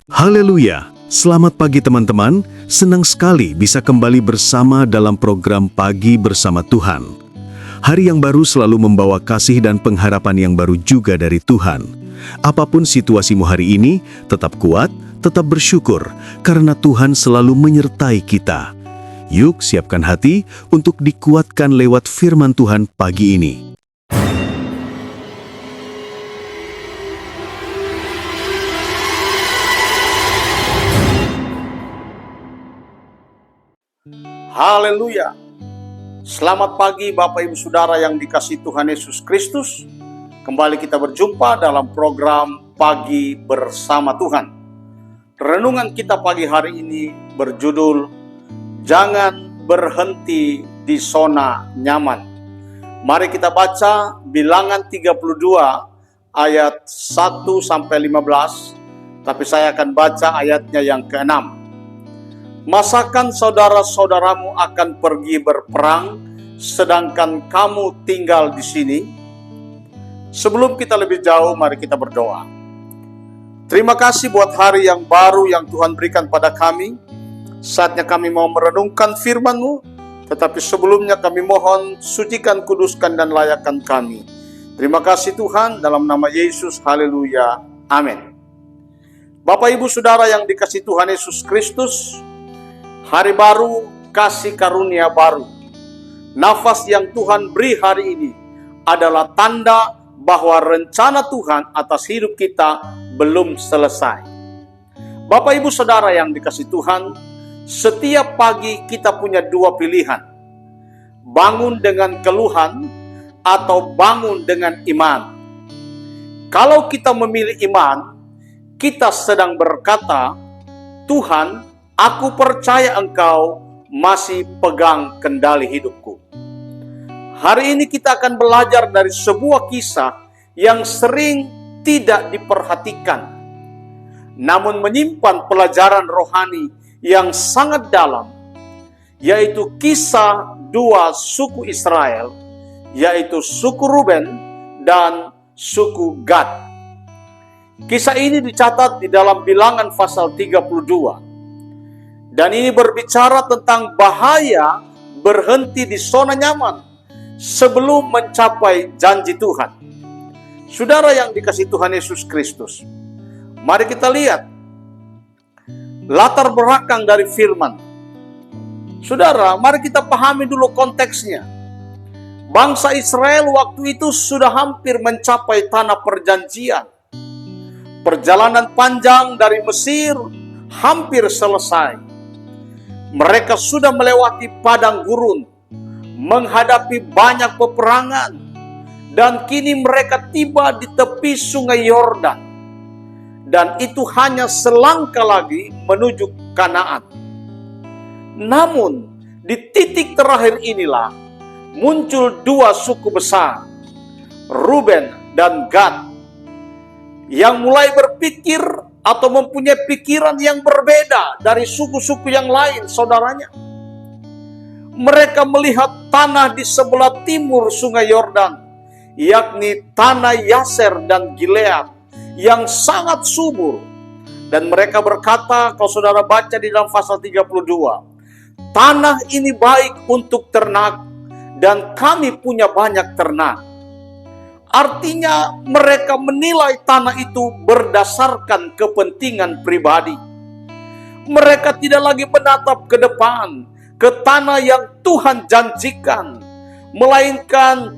Haleluya! Selamat pagi teman-teman, senang sekali bisa kembali bersama dalam program Pagi Bersama Tuhan. Hari yang baru selalu membawa kasih dan pengharapan yang baru juga dari Tuhan. Apapun situasimu hari ini, tetap kuat, tetap bersyukur, karena Tuhan selalu menyertai kita. Yuk siapkan hati untuk dikuatkan lewat firman Tuhan pagi ini. Haleluya. Selamat pagi Bapak Ibu Saudara yang dikasihi Tuhan Yesus Kristus. Kembali kita berjumpa dalam program Pagi Bersama Tuhan. Renungan kita pagi hari ini berjudul Jangan Berhenti di Zona Nyaman. Mari kita baca Bilangan 32 ayat 1-15, tapi saya akan baca ayatnya yang ke-6. Masakan saudara-saudaramu akan pergi berperang, sedangkan kamu tinggal di sini? Sebelum kita lebih jauh, mari kita berdoa. Terima kasih buat hari yang baru yang Tuhan berikan pada kami. Saatnya kami mau merenungkan firman-Mu, tetapi sebelumnya kami mohon sucikan, kuduskan, dan layakkan kami. Terima kasih Tuhan, dalam nama Yesus, haleluya, amin. Bapak Ibu Saudara yang dikasihi Tuhan Yesus Kristus, hari baru, kasih karunia baru. Nafas yang Tuhan beri hari ini adalah tanda bahwa rencana Tuhan atas hidup kita belum selesai. Bapak Ibu Saudara yang dikasihi Tuhan, setiap pagi kita punya dua pilihan. Bangun dengan keluhan atau bangun dengan iman. Kalau kita memilih iman, kita sedang berkata, Tuhan, aku percaya Engkau masih pegang kendali hidupku. Hari ini kita akan belajar dari sebuah kisah yang sering tidak diperhatikan, namun menyimpan pelajaran rohani yang sangat dalam, yaitu kisah dua suku Israel, yaitu suku Ruben dan suku Gad. Kisah ini dicatat di dalam Bilangan pasal 32. Dan ini berbicara tentang bahaya berhenti di zona nyaman sebelum mencapai janji Tuhan. Saudara yang dikasihi Tuhan Yesus Kristus, mari kita lihat latar belakang dari firman. Saudara, mari kita pahami dulu konteksnya. Bangsa Israel waktu itu sudah hampir mencapai tanah perjanjian. Perjalanan panjang dari Mesir hampir selesai. Mereka sudah melewati padang gurun, menghadapi banyak peperangan, dan kini mereka tiba di tepi sungai Yordan. Dan itu hanya selangkah lagi menuju Kanaan. Namun, di titik terakhir inilah muncul dua suku besar, Ruben dan Gad, yang mulai berpikir atau mempunyai pikiran yang berbeda dari suku-suku yang lain, saudaranya. Mereka melihat tanah di sebelah timur sungai Yordan, yakni tanah Yaser dan Gilead, yang sangat subur. Dan mereka berkata, kalau saudara baca di dalam pasal 32, tanah ini baik untuk ternak, dan kami punya banyak ternak. Artinya mereka menilai tanah itu berdasarkan kepentingan pribadi. Mereka tidak lagi menatap ke depan, ke tanah yang Tuhan janjikan, melainkan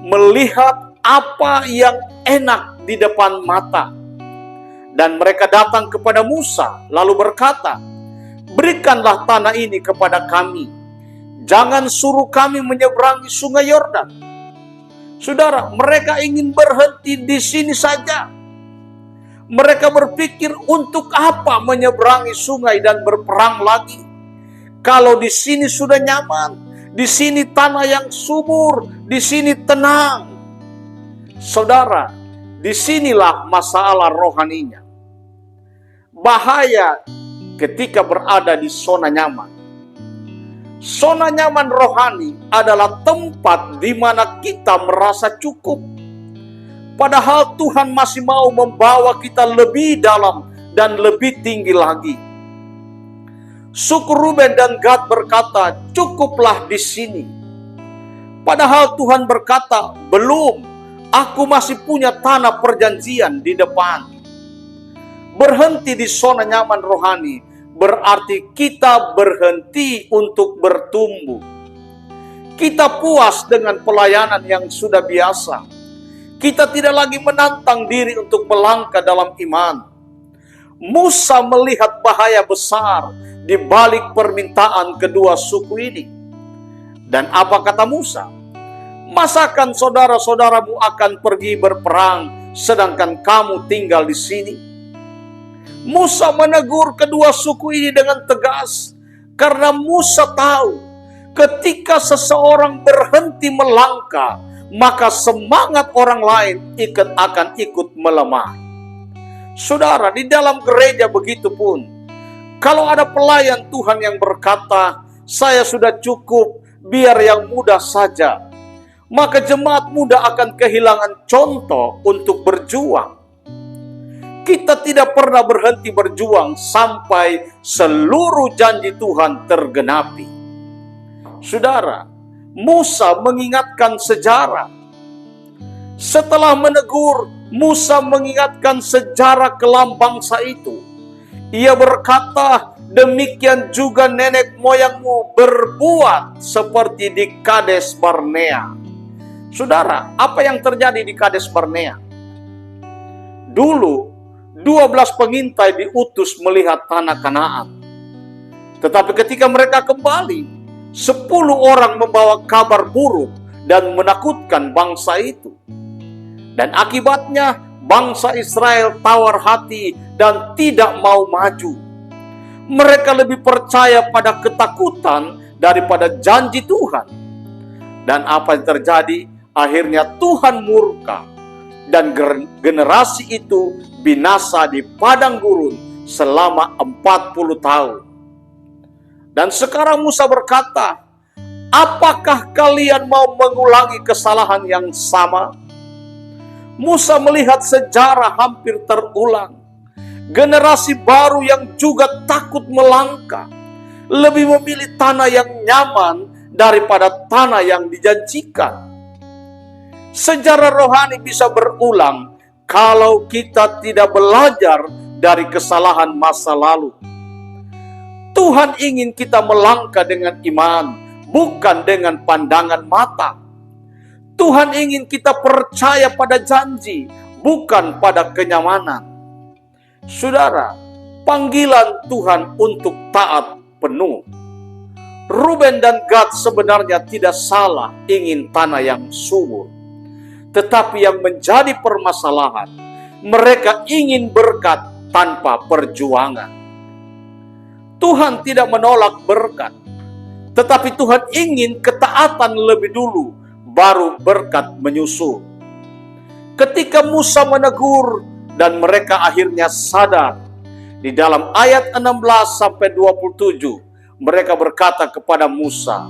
melihat apa yang enak di depan mata. Dan mereka datang kepada Musa lalu berkata, berikanlah tanah ini kepada kami. Jangan suruh kami menyeberangi sungai Yordan. Saudara, mereka ingin berhenti di sini saja. Mereka berpikir untuk apa menyeberangi sungai dan berperang lagi. Kalau di sini sudah nyaman, di sini tanah yang subur, di sini tenang. Saudara, disinilah masalah rohaninya. Bahaya ketika berada di zona nyaman. Zona nyaman rohani adalah tempat di mana kita merasa cukup. Padahal Tuhan masih mau membawa kita lebih dalam dan lebih tinggi lagi. Suku Ruben dan Gad berkata, cukuplah di sini. Padahal Tuhan berkata, belum, aku masih punya tanah perjanjian di depan. Berhenti di zona nyaman rohani berarti kita berhenti untuk bertumbuh. Kita puas dengan pelayanan yang sudah biasa. Kita tidak lagi menantang diri untuk melangkah dalam iman. Musa melihat bahaya besar di balik permintaan kedua suku ini. Dan apa kata Musa? Masakan saudara-saudaramu akan pergi berperang sedangkan kamu tinggal di sini? Musa menegur kedua suku ini dengan tegas karena Musa tahu ketika seseorang berhenti melangkah, maka semangat orang lain akan ikut melemah. Saudara, di dalam gereja begitu pun. Kalau ada pelayan Tuhan yang berkata, saya sudah cukup, biar yang muda saja. Maka jemaat muda akan kehilangan contoh untuk berjuang. Kita tidak pernah berhenti berjuang sampai seluruh janji Tuhan tergenapi. Saudara, Musa mengingatkan sejarah. Setelah menegur, Musa mengingatkan sejarah kelam bangsa itu. Ia berkata, demikian juga nenek moyangmu berbuat seperti di Kades Barnea. Saudara, apa yang terjadi di Kades Barnea? Dulu, 12 pengintai diutus melihat tanah Kanaan. Tetapi ketika mereka kembali, 10 orang membawa kabar buruk dan menakutkan bangsa itu. Dan akibatnya bangsa Israel tawar hati dan tidak mau maju. Mereka lebih percaya pada ketakutan daripada janji Tuhan. Dan apa yang terjadi? Akhirnya Tuhan murka. Dan generasi itu binasa di padang gurun selama 40 tahun. Dan sekarang Musa berkata, apakah kalian mau mengulangi kesalahan yang sama? Musa melihat sejarah hampir terulang. Generasi baru yang juga takut melangkah, lebih memilih tanah yang nyaman daripada tanah yang dijanjikan. Sejarah rohani bisa berulang kalau kita tidak belajar dari kesalahan masa lalu. Tuhan ingin kita melangkah dengan iman, bukan dengan pandangan mata. Tuhan ingin kita percaya pada janji, bukan pada kenyamanan. Saudara, panggilan Tuhan untuk taat penuh. Ruben dan Gad sebenarnya tidak salah ingin tanah yang subur. Tetapi yang menjadi permasalahan, mereka ingin berkat tanpa perjuangan. Tuhan tidak menolak berkat, tetapi Tuhan ingin ketaatan lebih dulu, baru berkat menyusul. Ketika Musa menegur dan mereka akhirnya sadar, di dalam ayat 16-27, mereka berkata kepada Musa,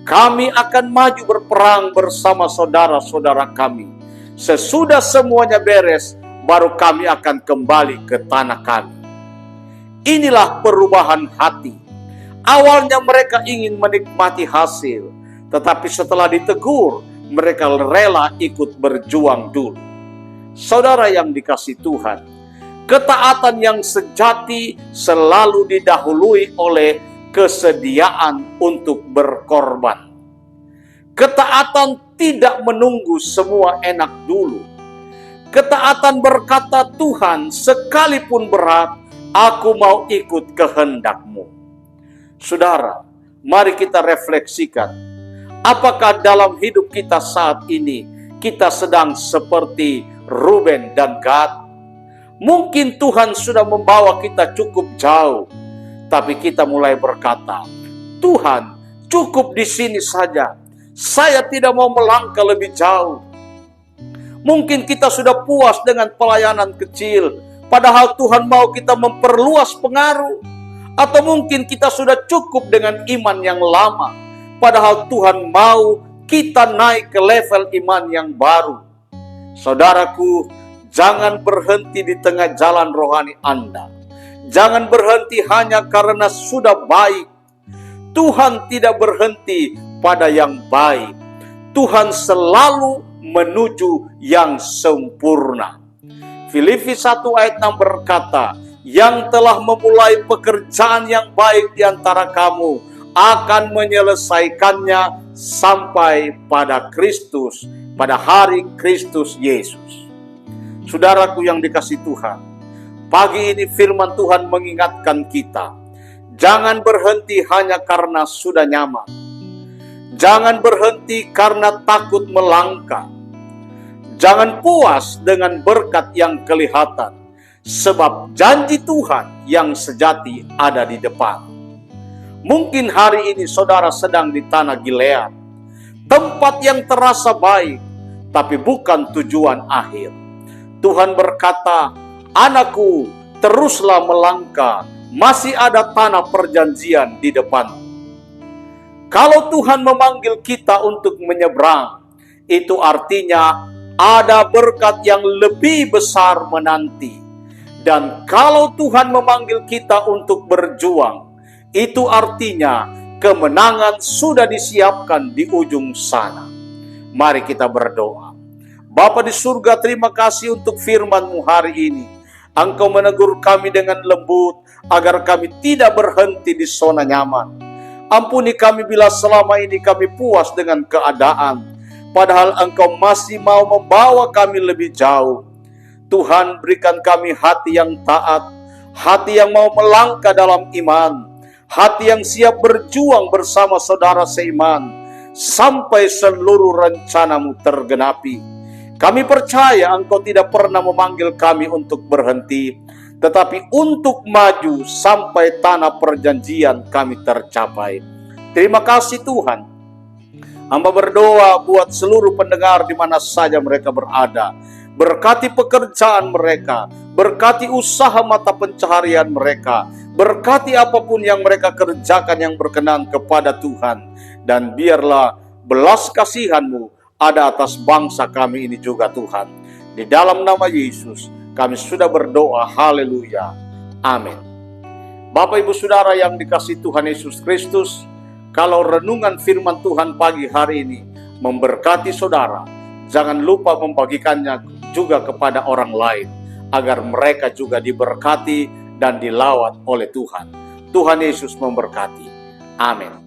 kami akan maju berperang bersama saudara-saudara kami. Sesudah semuanya beres, baru kami akan kembali ke tanah kami. Inilah perubahan hati. Awalnya mereka ingin menikmati hasil, tetapi setelah ditegur, mereka rela ikut berjuang dulu. Saudara yang dikasihi Tuhan, ketaatan yang sejati selalu didahului oleh kesediaan untuk berkorban. Ketaatan tidak menunggu semua enak dulu. Ketaatan berkata, Tuhan, sekalipun berat, aku mau ikut kehendak-Mu. Saudara, mari kita refleksikan. Apakah dalam hidup kita saat ini, kita sedang seperti Ruben dan Gad? Mungkin Tuhan sudah membawa kita cukup jauh, tapi kita mulai berkata, Tuhan, cukup di sini saja. Saya tidak mau melangkah lebih jauh. Mungkin kita sudah puas dengan pelayanan kecil, padahal Tuhan mau kita memperluas pengaruh. Atau mungkin kita sudah cukup dengan iman yang lama, padahal Tuhan mau kita naik ke level iman yang baru. Saudaraku, jangan berhenti di tengah jalan rohani Anda. Jangan berhenti hanya karena sudah baik. Tuhan tidak berhenti pada yang baik. Tuhan selalu menuju yang sempurna. Filipi 1 ayat 6 berkata, yang telah memulai pekerjaan yang baik di antara kamu akan menyelesaikannya sampai pada Kristus, pada hari Kristus Yesus. Saudaraku yang dikasihi Tuhan, pagi ini firman Tuhan mengingatkan kita, jangan berhenti hanya karena sudah nyaman. Jangan berhenti karena takut melangkah. Jangan puas dengan berkat yang kelihatan, sebab janji Tuhan yang sejati ada di depan. Mungkin hari ini saudara sedang di tanah Gilead, tempat yang terasa baik, tapi bukan tujuan akhir. Tuhan berkata, anakku, teruslah melangkah, masih ada tanah perjanjian di depan. Kalau Tuhan memanggil kita untuk menyeberang, itu artinya ada berkat yang lebih besar menanti. Dan kalau Tuhan memanggil kita untuk berjuang, itu artinya kemenangan sudah disiapkan di ujung sana. Mari kita berdoa. Bapa di surga, terima kasih untuk firman-Mu hari ini. Engkau menegur kami dengan lembut, agar kami tidak berhenti di zona nyaman. Ampuni kami bila selama ini kami puas dengan keadaan, padahal Engkau masih mau membawa kami lebih jauh. Tuhan, berikan kami hati yang taat, hati yang mau melangkah dalam iman, hati yang siap berjuang bersama saudara seiman, sampai seluruh rencana-Mu tergenapi. Kami percaya Engkau tidak pernah memanggil kami untuk berhenti, tetapi untuk maju sampai tanah perjanjian kami tercapai. Terima kasih Tuhan. Hamba berdoa buat seluruh pendengar di mana saja mereka berada. Berkati pekerjaan mereka, berkati usaha mata pencaharian mereka, berkati apapun yang mereka kerjakan yang berkenan kepada Tuhan. Dan biarlah belas kasihan-Mu ada atas bangsa kami ini juga Tuhan. Di dalam nama Yesus kami sudah berdoa, haleluya, amin. Bapak Ibu Saudara yang dikasihi Tuhan Yesus Kristus, kalau renungan firman Tuhan pagi hari ini memberkati saudara, jangan lupa membagikannya juga kepada orang lain, agar mereka juga diberkati dan dilawat oleh Tuhan. Tuhan Yesus memberkati. Amin.